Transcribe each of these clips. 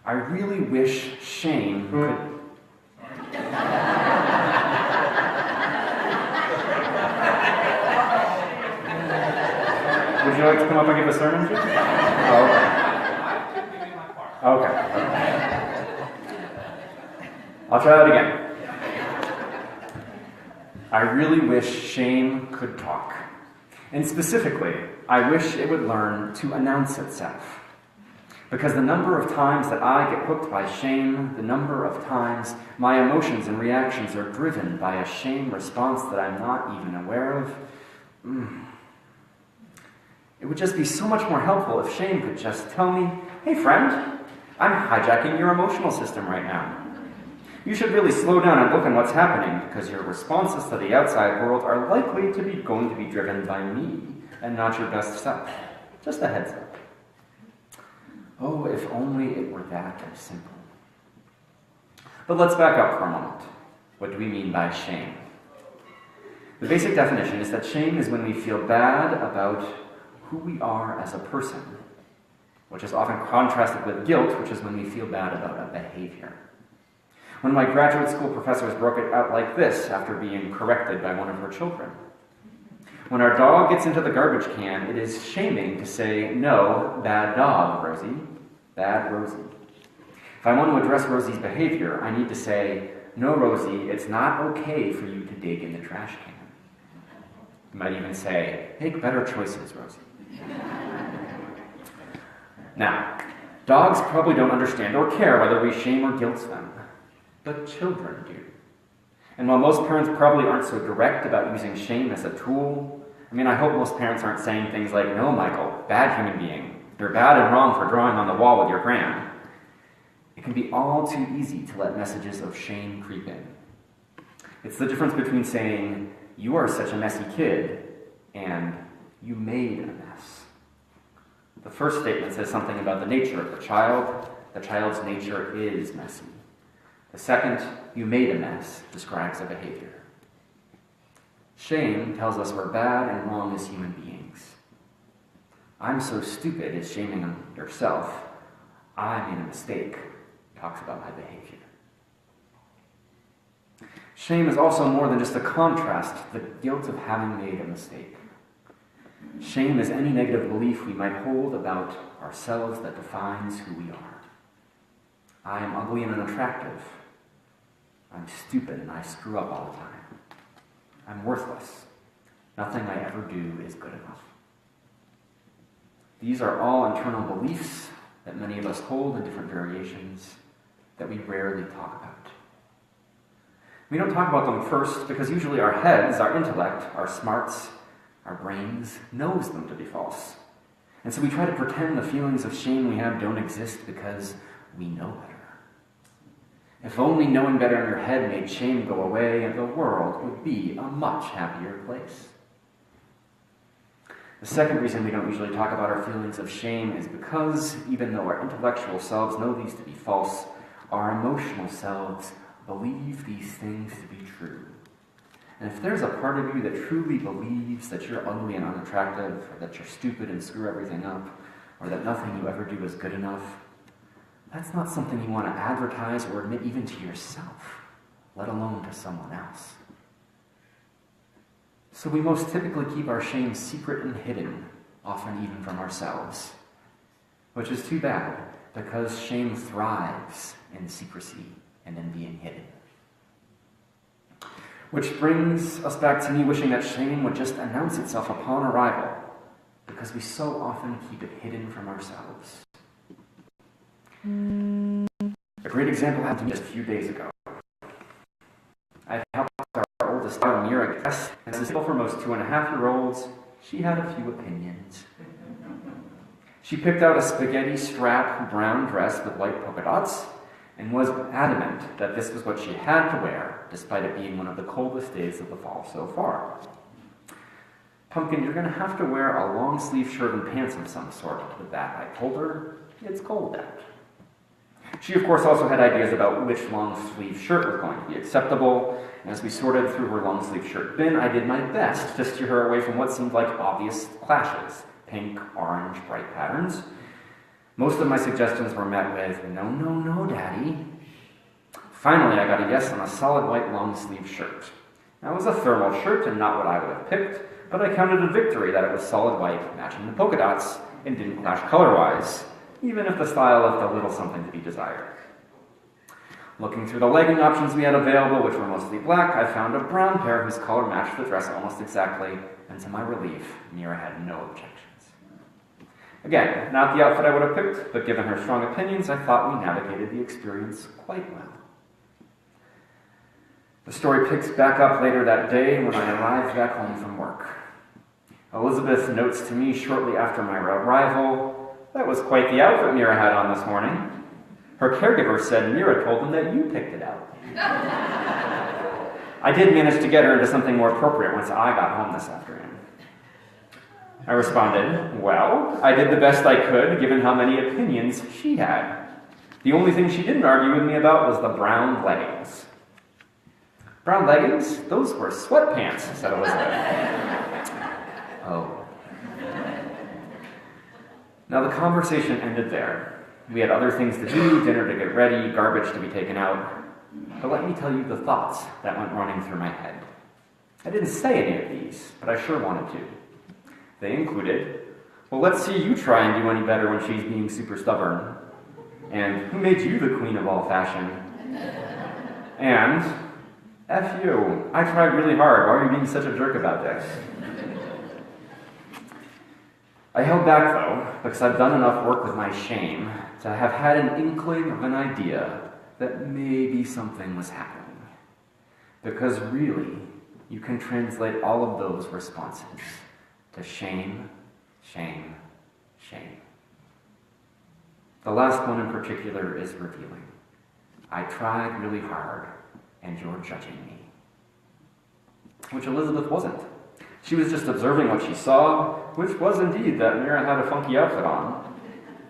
I really wish shame could... Would you like to come up and give a sermon, Jim? Oh, okay. I'll try that again. I really wish shame could talk. And specifically, I wish it would learn to announce itself. Because the number of times that I get hooked by shame, the number of times my emotions and reactions are driven by a shame response that I'm not even aware of, it would just be so much more helpful if shame could just tell me, hey friend, I'm hijacking your emotional system right now. You should really slow down and look at what's happening, because your responses to the outside world are likely to be going to be driven by me and not your best self. Just a heads up. Oh, if only it were that simple. But let's back up for a moment. What do we mean by shame? The basic definition is that shame is when we feel bad about who we are as a person, which is often contrasted with guilt, which is when we feel bad about a behavior. One of my graduate school professors broke it out like this after being corrected by one of her children. When our dog gets into the garbage can, it is shaming to say, no, bad dog, Rosie. Bad Rosie. If I want to address Rosie's behavior, I need to say, no, Rosie, it's not okay for you to dig in the trash can. You might even say, make better choices, Rosie. Now, dogs probably don't understand or care whether we shame or guilt them, but children do. And while most parents probably aren't so direct about using shame as a tool, I hope most parents aren't saying things like, no, Michael, bad human being. You're bad and wrong for drawing on the wall with your crayon. It can be all too easy to let messages of shame creep in. It's the difference between saying, you are such a messy kid, and you made a mess. The first statement says something about the nature of the child. The child's nature is messy. The second, you made a mess, describes a behavior. Shame tells us we're bad and wrong as human beings. I'm so stupid is shaming yourself. I made a mistake, talks about my behavior. Shame is also more than just a contrast to the guilt of having made a mistake. Shame is any negative belief we might hold about ourselves that defines who we are. I am ugly and unattractive. I'm stupid and I screw up all the time. I'm worthless. Nothing I ever do is good enough. These are all internal beliefs that many of us hold in different variations that we rarely talk about. We don't talk about them first because usually our heads, our intellect, our smarts, our brains knows them to be false. And so we try to pretend the feelings of shame we have don't exist because we know better. If only knowing better in your head made shame go away, the world would be a much happier place. The second reason we don't usually talk about our feelings of shame is because, even though our intellectual selves know these to be false, our emotional selves believe these things to be true. And if there's a part of you that truly believes that you're ugly and unattractive, or that you're stupid and screw everything up, or that nothing you ever do is good enough, that's not something you want to advertise or admit even to yourself, let alone to someone else. So we most typically keep our shame secret and hidden, often even from ourselves, which is too bad, because shame thrives in secrecy and in being hidden. Which brings us back to me wishing that shame would just announce itself upon arrival, because we so often keep it hidden from ourselves. A great example happened to me just a few days ago. I helped our oldest daughter, Mira, guess, and as is typical for most 2.5-year-olds, she had a few opinions. She picked out a spaghetti strap brown dress with white polka dots and was adamant that this was what she had to wear, despite it being one of the coldest days of the fall so far. Pumpkin, you're going to have to wear a long-sleeve shirt and pants of some sort with that, I told her. It's cold out. She, of course, also had ideas about which long-sleeve shirt was going to be acceptable, and as we sorted through her long-sleeve shirt bin, I did my best to steer her away from what seemed like obvious clashes: pink, orange, bright patterns. Most of my suggestions were met with, "No, no, no, Daddy." Finally, I got a yes on a solid white long-sleeve shirt. Now, it was a thermal shirt and not what I would have picked, but I counted a victory that it was solid white, matching the polka dots, and didn't clash color-wise, even if the style left a little something to be desired. Looking through the legging options we had available, which were mostly black, I found a brown pair whose color matched the dress almost exactly, and to my relief, Mira had no objections. Again, not the outfit I would have picked, but given her strong opinions, I thought we navigated the experience quite well. The story picks back up later that day when I arrived back home from work. Elizabeth notes to me shortly after my arrival, "That was quite the outfit Mira had on this morning." Her caregiver said Mira told them that you picked it out. I did manage to get her into something more appropriate once I got home this afternoon. I responded, "Well, I did the best I could given how many opinions she had. The only thing she didn't argue with me about was the brown leggings." "Brown leggings? Those were sweatpants," said Elizabeth. Oh. Now the conversation ended there. We had other things to do, dinner to get ready, garbage to be taken out. But let me tell you the thoughts that went running through my head. I didn't say any of these, but I sure wanted to. They included, "Well, let's see you try and do any better when she's being super stubborn." And, "Who made you the queen of all fashion?" And, "F you, I tried really hard. Why are you being such a jerk about this?" I held back, though, because I've done enough work with my shame to have had an inkling of an idea that maybe something was happening. Because really, you can translate all of those responses to shame, shame, shame. The last one in particular is revealing. I tried really hard, and you're judging me. Which Elizabeth wasn't. She was just observing what she saw, which was indeed that Mira had a funky outfit on,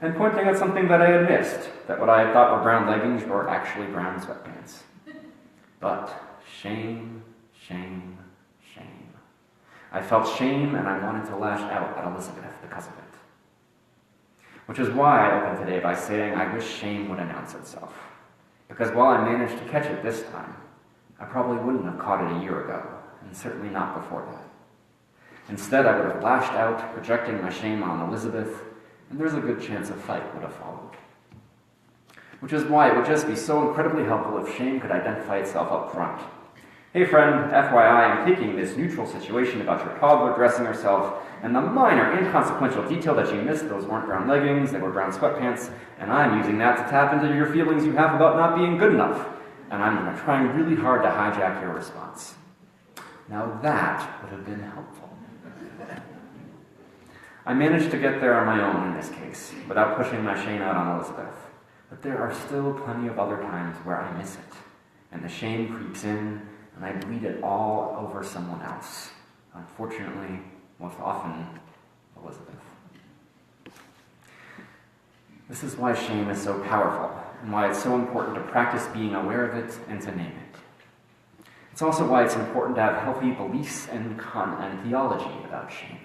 and pointing at something that I had missed, that what I had thought were brown leggings were actually brown sweatpants. But shame, shame, shame. I felt shame, and I wanted to lash out at Elizabeth because of it. Which is why I opened today by saying I wish shame would announce itself. Because while I managed to catch it this time, I probably wouldn't have caught it a year ago, and certainly not before that. Instead, I would have lashed out, projecting my shame on Elizabeth, and there's a good chance a fight would have followed. Which is why it would just be so incredibly helpful if shame could identify itself up front. "Hey friend, FYI, I'm taking this neutral situation about your toddler dressing herself, and the minor, inconsequential detail that you missed, those weren't brown leggings, they were brown sweatpants, and I'm using that to tap into your feelings you have about not being good enough, and I'm trying really hard to hijack your response." Now that would have been helpful. I managed to get there on my own in this case, without pushing my shame out on Elizabeth. But there are still plenty of other times where I miss it, and the shame creeps in, and I bleed it all over someone else. Unfortunately, most often, Elizabeth. This is why shame is so powerful, and why it's so important to practice being aware of it and to name it. It's also why it's important to have healthy beliefs and theology about shame.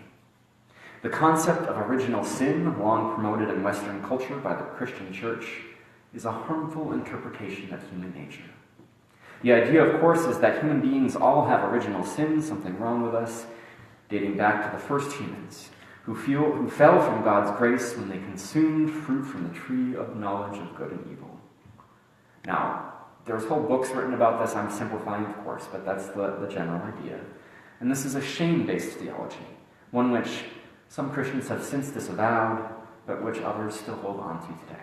The concept of original sin, long promoted in Western culture by the Christian church, is a harmful interpretation of human nature. The idea, of course, is that human beings all have original sin, something wrong with us, dating back to the first humans, who fell from God's grace when they consumed fruit from the tree of knowledge of good and evil. Now, there's whole books written about this. I'm simplifying, of course, but that's the general idea. And this is a shame-based theology, one which some Christians have since disavowed, but which others still hold on to today.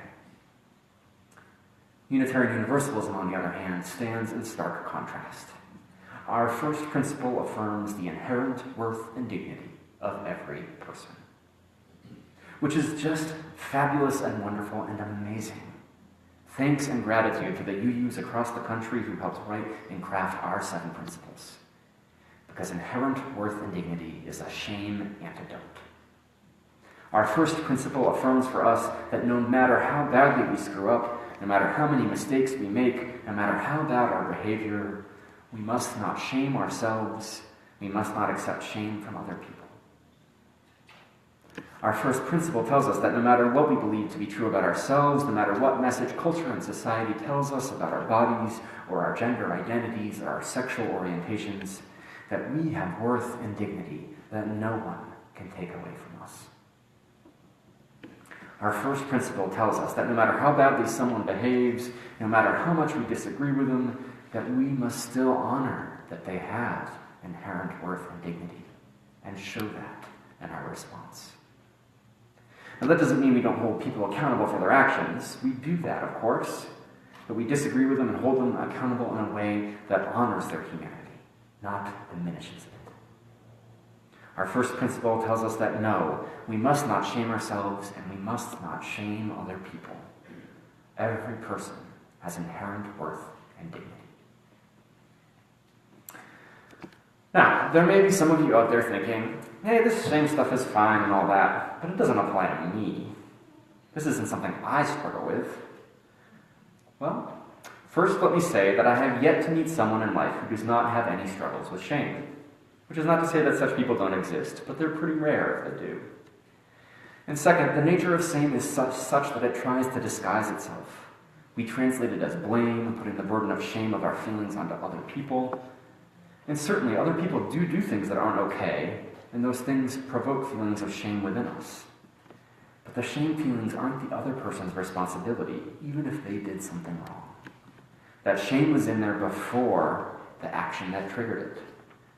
Unitarian Universalism, on the other hand, stands in stark contrast. Our first principle affirms the inherent worth and dignity of every person, which is just fabulous and wonderful and amazing. Thanks and gratitude to the UUs across the country who helped write and craft our 7 principles, because inherent worth and dignity is a shame antidote. Our first principle affirms for us that no matter how badly we screw up, no matter how many mistakes we make, no matter how bad our behavior, we must not shame ourselves, we must not accept shame from other people. Our first principle tells us that no matter what we believe to be true about ourselves, no matter what message culture and society tells us about our bodies or our gender identities or our sexual orientations, that we have worth and dignity that no one can take away from us. Our first principle tells us that no matter how badly someone behaves, no matter how much we disagree with them, that we must still honor that they have inherent worth and dignity and show that in our response. Now, that doesn't mean we don't hold people accountable for their actions. We do that, of course, but we disagree with them and hold them accountable in a way that honors their humanity, not diminishes it. Our first principle tells us that no, we must not shame ourselves and we must not shame other people. Every person has inherent worth and dignity. Now, there may be some of you out there thinking, hey, this shame stuff is fine and all that, but it doesn't apply to me. This isn't something I struggle with. Well, first let me say that I have yet to meet someone in life who does not have any struggles with shame. Which is not to say that such people don't exist, but they're pretty rare if they do. And second, the nature of shame is such that it tries to disguise itself. We translate it as blame, putting the burden of shame of our feelings onto other people. And certainly other people do things that aren't okay, and those things provoke feelings of shame within us. But the shame feelings aren't the other person's responsibility, even if they did something wrong. That shame was in there before the action that triggered it.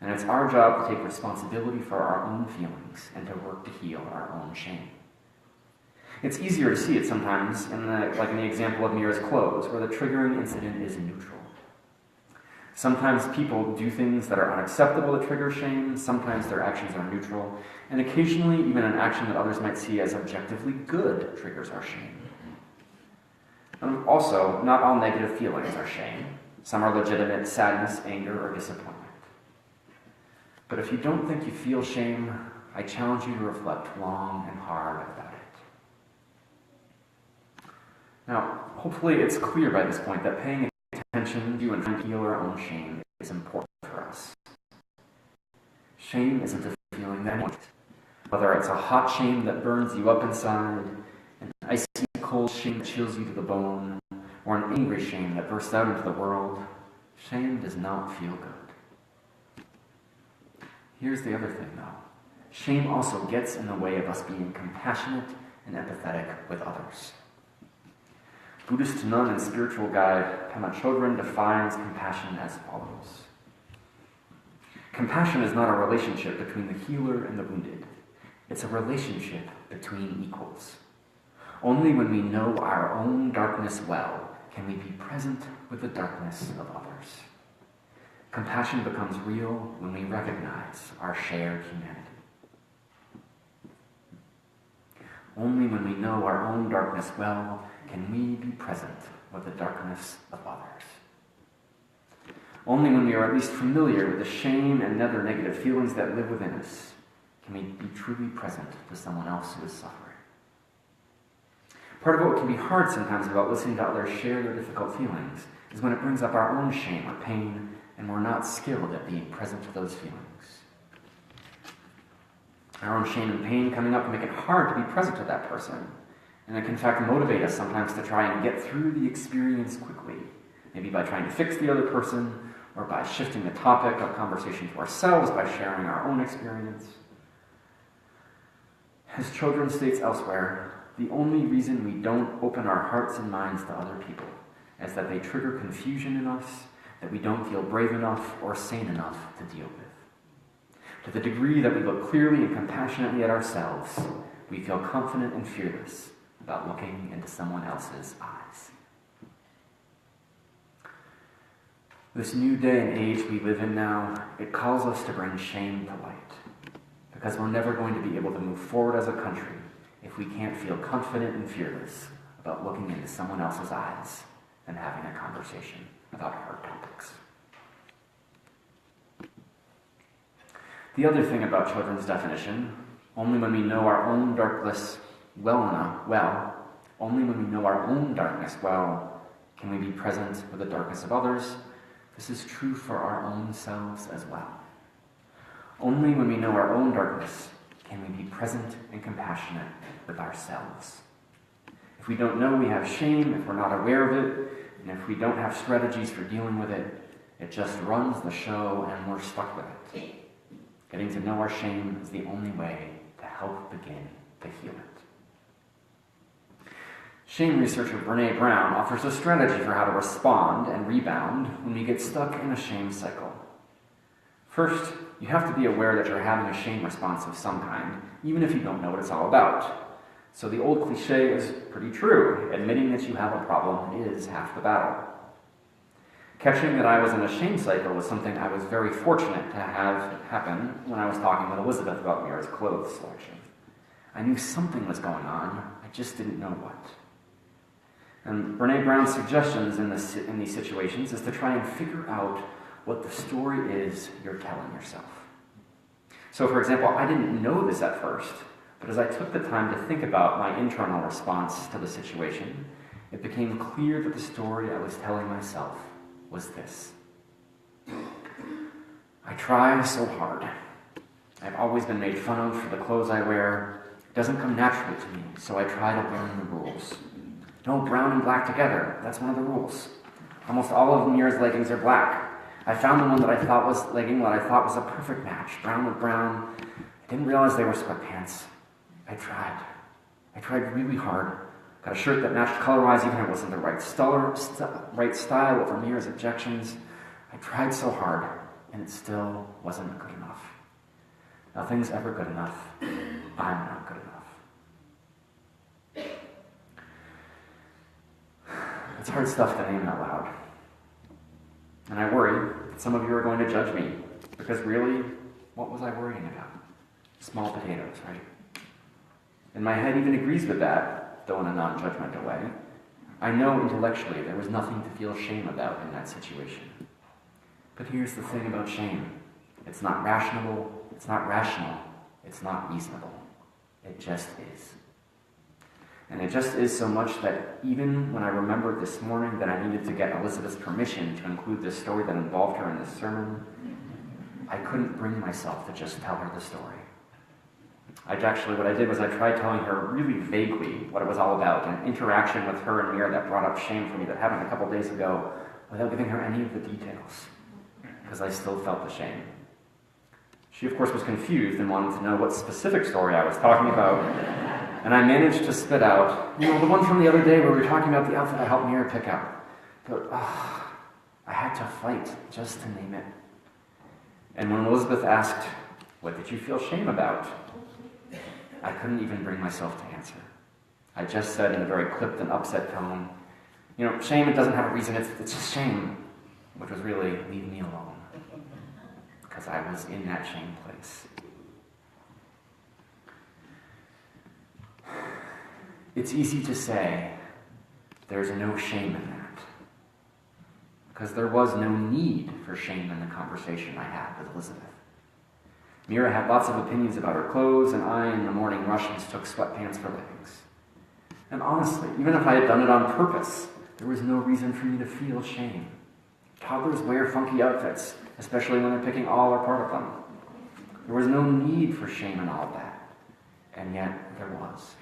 And it's our job to take responsibility for our own feelings and to work to heal our own shame. It's easier to see it sometimes, like in the example of Mira's clothes, where the triggering incident is neutral. Sometimes people do things that are unacceptable to trigger shame, sometimes their actions are neutral, and occasionally even an action that others might see as objectively good triggers our shame. And also, not all negative feelings are shame. Some are legitimate sadness, anger, or disappointment. But if you don't think you feel shame, I challenge you to reflect long and hard about it. Now, hopefully it's clear by this point that paying attention to and trying to heal our own shame is important for us. Shame isn't a feeling that anyone, whether it's a hot shame that burns you up inside, an icy cold shame that chills you to the bone, or an angry shame that bursts out into the world, shame does not feel good. Here's the other thing, though. Shame also gets in the way of us being compassionate and empathetic with others. Buddhist nun and spiritual guide Pema Chodron defines compassion as follows. Compassion is not a relationship between the healer and the wounded. It's a relationship between equals. Only when we know our own darkness well can we be present with the darkness of others. Compassion becomes real when we recognize our shared humanity. Only when we know our own darkness well can we be present with the darkness of others. Only when we are at least familiar with the shame and other negative feelings that live within us can we be truly present to someone else who is suffering. Part of what can be hard sometimes about listening to others share their difficult feelings is when it brings up our own shame or pain and we're not skilled at being present to those feelings. Our own shame and pain coming up can make it hard to be present to that person. And it can in fact motivate us sometimes to try and get through the experience quickly. Maybe by trying to fix the other person, or by shifting the topic of conversation to ourselves by sharing our own experience. As Chodron states elsewhere, the only reason we don't open our hearts and minds to other people is that they trigger confusion in us that we don't feel brave enough or sane enough to deal with. To the degree that we look clearly and compassionately at ourselves, we feel confident and fearless about looking into someone else's eyes. This new day and age we live in now, it calls us to bring shame to light. Because we're never going to be able to move forward as a country if we can't feel confident and fearless about looking into someone else's eyes and having a conversation about hard topics. The other thing about Chodron's definition, only when we know our own darkness only when we know our own darkness well, can we be present with the darkness of others. This is true for our own selves as well. Only when we know our own darkness can we be present and compassionate with ourselves? If we don't know we have shame, if we're not aware of it, and if we don't have strategies for dealing with it, it just runs the show and we're stuck with it. Getting to know our shame is the only way to help begin to heal it. Shame researcher Brene Brown offers a strategy for how to respond and rebound when we get stuck in a shame cycle. First, you have to be aware that you're having a shame response of some kind, even if you don't know what it's all about. So the old cliche is pretty true. Admitting that you have a problem is half the battle. Catching that I was in a shame cycle was something I was very fortunate to have happen when I was talking with Elizabeth about Mira's clothes selection. I knew something was going on, I just didn't know what. And Brene Brown's suggestions in these situations is to try and figure out what the story is you're telling yourself. So for example, I didn't know this at first, but as I took the time to think about my internal response to the situation, it became clear that the story I was telling myself was this. I try so hard. I've always been made fun of for the clothes I wear. It doesn't come naturally to me, so I try to learn the rules. No brown and black together, that's one of the rules. Almost all of Mira's leggings are black. I found the one that I thought was a perfect match, brown with brown. I didn't realize they were sweatpants. I tried really hard. Got a shirt that matched color-wise, even if it wasn't the right style over Mira's objections. I tried so hard, and it still wasn't good enough. Nothing's ever good enough. I'm not good enough. It's hard stuff to name out loud. And I worry that some of you are going to judge me, because really, what was I worrying about? Small potatoes, right? And my head even agrees with that, though in a non-judgmental way. I know intellectually there was nothing to feel shame about in that situation. But here's the thing about shame. It's not rational, it's not reasonable. It just is. And it just is so much that even when I remembered this morning that I needed to get Elizabeth's permission to include this story that involved her in this sermon, I couldn't bring myself to just tell her the story. What I did was I tried telling her really vaguely what it was all about, an interaction with her and Mira that brought up shame for me that happened a couple days ago, without giving her any of the details, because I still felt the shame. She, of course, was confused and wanted to know what specific story I was talking about, and I managed to spit out, the one from the other day where we were talking about the outfit I helped Mira pick out. But I had to fight just to name it. And when Elizabeth asked, "What did you feel shame about?" I couldn't even bring myself to answer. I just said in a very clipped and upset tone, shame, it doesn't have a reason, it's just shame, which was really, leave me alone, because I was in that shame place. It's easy to say, there's no shame in that, because there was no need for shame in the conversation I had with Elizabeth. Mira had lots of opinions about her clothes, and I, in the morning rush, mistook sweatpants for leggings. And honestly, even if I had done it on purpose, there was no reason for me to feel shame. Toddlers wear funky outfits, especially when they're picking all or part of them. There was no need for shame in all of that, and yet there was.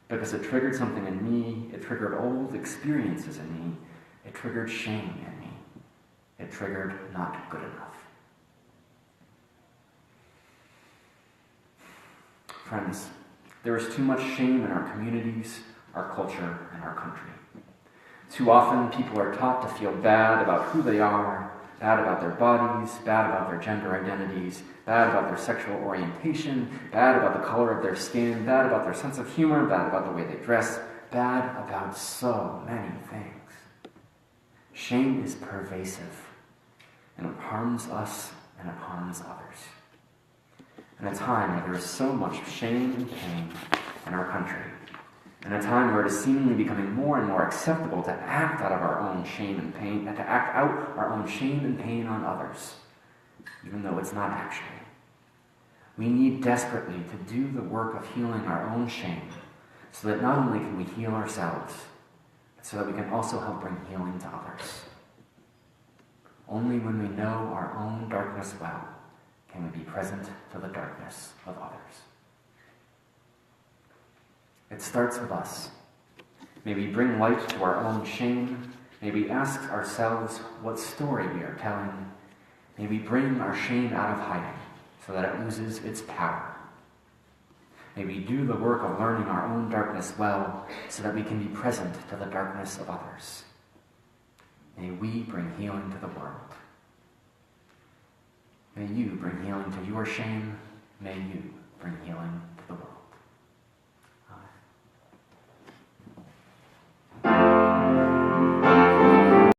Because it triggered something in me, it triggered old experiences in me, it triggered shame in me. It triggered not good enough. Friends, there is too much shame in our communities, our culture, and our country. Too often, people are taught to feel bad about who they are, bad about their bodies, bad about their gender identities, bad about their sexual orientation, bad about the color of their skin, bad about their sense of humor, bad about the way they dress, bad about so many things. Shame is pervasive, and it harms us and it harms others. In a time where there is so much shame and pain in our country, in a time where it is seemingly becoming more and more acceptable to act out of our own shame and pain, and to act out our own shame and pain on others, even though it's not actually. We need desperately to do the work of healing our own shame, so that not only can we heal ourselves, but so that we can also help bring healing to others. Only when we know our own darkness well can we be present to the darkness of others. It starts with us. May we bring light to our own shame. May we ask ourselves what story we are telling. May we bring our shame out of hiding so that it loses its power. May we do the work of learning our own darkness well so that we can be present to the darkness of others. May we bring healing to the world. May you bring healing to your shame. May you bring healing to the world.